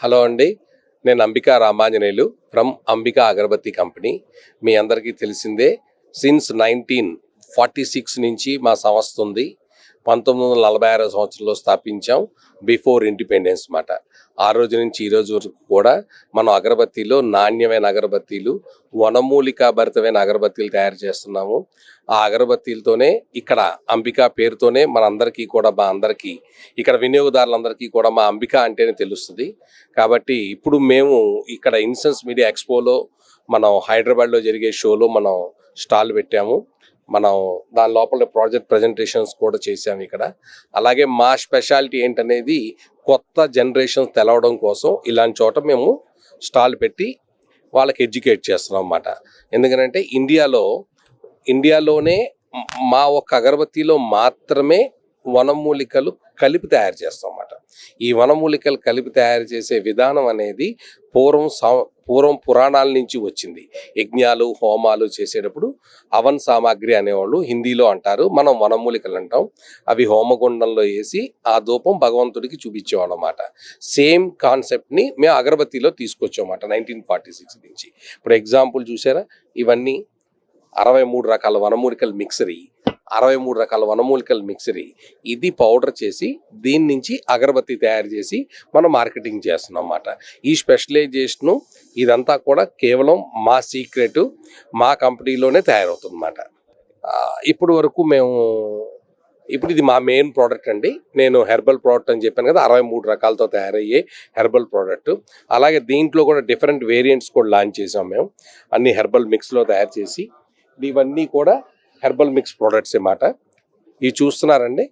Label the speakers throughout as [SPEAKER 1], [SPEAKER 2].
[SPEAKER 1] Hello అండి, నేను Ambika Ramanjaneyulu from Ambika Agarbathi company. మీ అందరికీ తెలిసిందే, సిన్స్ 1946 నుంచి మా సంస్థ ఉంది. 1946 సంవత్సరంలో స్థాపించాం, బిఫోర్ ఇండిపెండెన్స్ మాట. ఆ రోజు నుంచి ఈ రోజు వరకు కూడా మనం అగరబత్తీలో నాణ్యమైన అగరబత్తీలు, వనమూలికా భరితమైన అగరబత్తీలు తయారు చేస్తున్నాము. ఆ అగరబత్తీలతోనే ఇక్కడ అంబికా పేరుతోనే మనందరికీ కూడా, మా అందరికీ ఇక్కడ వినియోగదారులందరికీ కూడా మా అంబికా అంటేనే తెలుస్తుంది. కాబట్టి ఇప్పుడు మేము ఇక్కడ ఇన్సెన్స్ మీడియా ఎక్స్పోలో, మనం హైదరాబాద్లో జరిగే షోలో మనం స్టాల్ పెట్టాము. మనం దాని లోపల ప్రాజెక్ట్ ప్రజెంటేషన్స్ కూడా చేసాము ఇక్కడ. అలాగే మా స్పెషాలిటీ ఏంటనేది కొత్త జనరేషన్ తెలవడం కోసం ఇలాంటి చోట మేము స్టాల్ పెట్టి వాళ్ళకి ఎడ్యుకేట్ చేస్తున్నాం అన్నమాట. ఎందుకంటే ఇండియాలోనే మా ఒక్క అగరబత్తీలో మాత్రమే వనమూలికలు కలిపి తయారు చేస్తాం అన్నమాట. ఈ వనమూలికలు కలిపి తయారు చేసే విధానం అనేది పూర్వం పురాణాల నుంచి వచ్చింది. యజ్ఞాలు హోమాలు చేసేటప్పుడు అవన్ సామాగ్రి అనేవాళ్ళు హిందీలో అంటారు, మనం వనమూలికలు అంటాం. అవి హోమగుండంలో వేసి ఆ ధూపం భగవంతుడికి చూపించేవాళ్ళం అన్నమాట. సేమ్ కాన్సెప్ట్ని మేము అగరబత్తిలో తీసుకొచ్చామన్నమాట 1946 నుంచి. ఇప్పుడు ఎగ్జాంపుల్ చూసారా, ఇవన్నీ 63 రకాల వనమూలికల మిక్సరీ, 63 రకాల వనమూలికల మిక్సరీ. ఇది పౌడర్ చేసి దీని నుంచి అగరబత్తి తయారు చేసి మనం మార్కెటింగ్ చేస్తున్నాం అన్నమాట. ఈ స్పెషలైజేషను ఇదంతా కూడా కేవలం మా సీక్రెట్, మా కంపెనీలోనే తయారవుతుంది అన్నమాట. ఇప్పుడు ఇది మా మెయిన్ ప్రోడక్ట్ అండి. నేను హెర్బల్ ప్రోడక్ట్ అని చెప్పాను కదా, 63 రకాలతో తయారయ్యే హెర్బల్ ప్రోడక్ట్. అలాగే దీంట్లో కూడా డిఫరెంట్ వేరియంట్స్ కూడా లాంచ్ చేసాం మేము, అన్ని హెర్బల్ మిక్స్లో తయారు చేసి. ఇవన్నీ కూడా హెర్బల్ మిక్స్ ప్రోడక్ట్సే మాట. ఇవి చూస్తున్నారండి,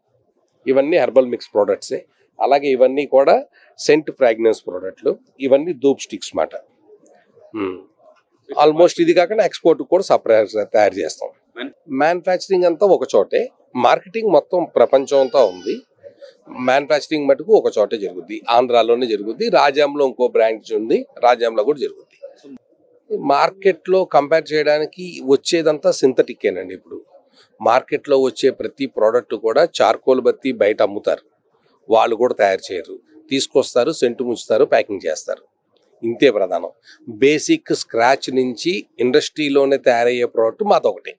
[SPEAKER 1] ఇవన్నీ హెర్బల్ మిక్స్ ప్రోడక్ట్సే. అలాగే ఇవన్నీ కూడా సెంట్ ఫ్రాగ్రెన్స్ ప్రోడక్ట్లు, ఇవన్నీ ధూప్ స్టిక్స్ మాట. ఆల్మోస్ట్ ఇది కాకుండా ఎక్స్పోర్ట్ కూడా సపరేట్ తయారు చేస్తాం. మ్యానుఫ్యాక్చరింగ్ అంతా ఒక చోటే, మార్కెటింగ్ మొత్తం ప్రపంచం అంతా ఉంది. మ్యానుఫ్యాక్చరింగ్ మటుకు ఒక చోటే జరుగుద్ది, ఆంధ్రాలోనే జరుగుద్ది. రాజాంలో ఇంకో బ్రాంచ్ ఉంది, రాజాంలో కూడా జరుగుద్ది. మార్కెట్లో కంపేర్ చేయడానికి వచ్చేదంతా సింథటిక్కేనండి. ఇప్పుడు మార్కెట్లో వచ్చే ప్రతి ప్రోడక్ట్ కూడా చార్కోల్ బత్తి బయట అమ్ముతారు, వాళ్ళు కూడా తయారు చేయరు. తీసుకొస్తారు, సెంటు ముంచుతారు, ప్యాకింగ్ చేస్తారు. ఇంతే ప్రధానం. బేసిక్ స్క్రాచ్ నుంచి ఇండస్ట్రీలోనే తయారయ్యే ప్రోడక్ట్ మాదొకటే.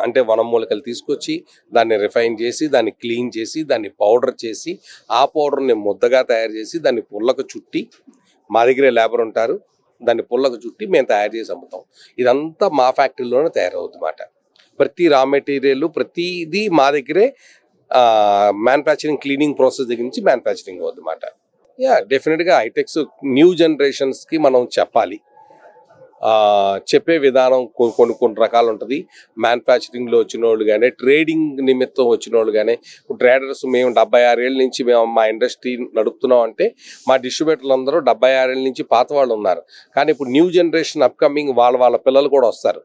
[SPEAKER 1] అంటే వనమూలికలు తీసుకొచ్చి దాన్ని రిఫైన్ చేసి, దాన్ని క్లీన్ చేసి, దాన్ని పౌడర్ చేసి, ఆ పౌడర్ని ముద్దగా తయారు చేసి దాన్ని పుల్లకు చుట్టి, మా దగ్గరే లేబర్ ఉంటారు, దాన్ని పుల్లకు చుట్టి మేము తయారు చేసి అమ్ముతాం. ఇదంతా మా ఫ్యాక్టరీలోనే తయారవుతుంది అన్నమాట. ప్రతి రా మెటీరియల్ ప్రతిదీ మా దగ్గరే మ్యానుఫ్యాక్చరింగ్, క్లీనింగ్ ప్రాసెస్ దగ్గర నుంచి మ్యానుఫ్యాక్చరింగ్ అవుతుంది అన్నమాట. డెఫినెట్గా హైటెక్స్ న్యూ జనరేషన్స్కి మనం చెప్పాలి. చెప్పే విధానం కొన్ని రకాలు ఉంటుంది. మ్యానుఫ్యాక్చరింగ్లో వచ్చిన వాళ్ళు కానీ, ట్రేడింగ్ నిమిత్తం వచ్చిన వాళ్ళు కానీ, ట్రేడర్స్ మేము 76 ఏళ్ళ నుంచి మేము మా ఇండస్ట్రీ నడుపుతున్నాం అంటే మా డిస్ట్రిబ్యూటర్లు అందరూ 76 ఏళ్ళ నుంచి పాత వాళ్ళు ఉన్నారు. కానీ ఇప్పుడు న్యూ జనరేషన్ అప్కమింగ్ వాళ్ళ పిల్లలు కూడా వస్తారు.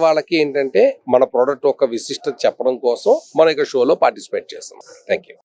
[SPEAKER 1] వాళ్ళకి ఏంటంటే మన ప్రోడక్ట్ ఒక విశిష్టత చెప్పడం కోసం మన యొక్క షోలో పార్టిసిపేట్ చేస్తున్నాం. Thank you.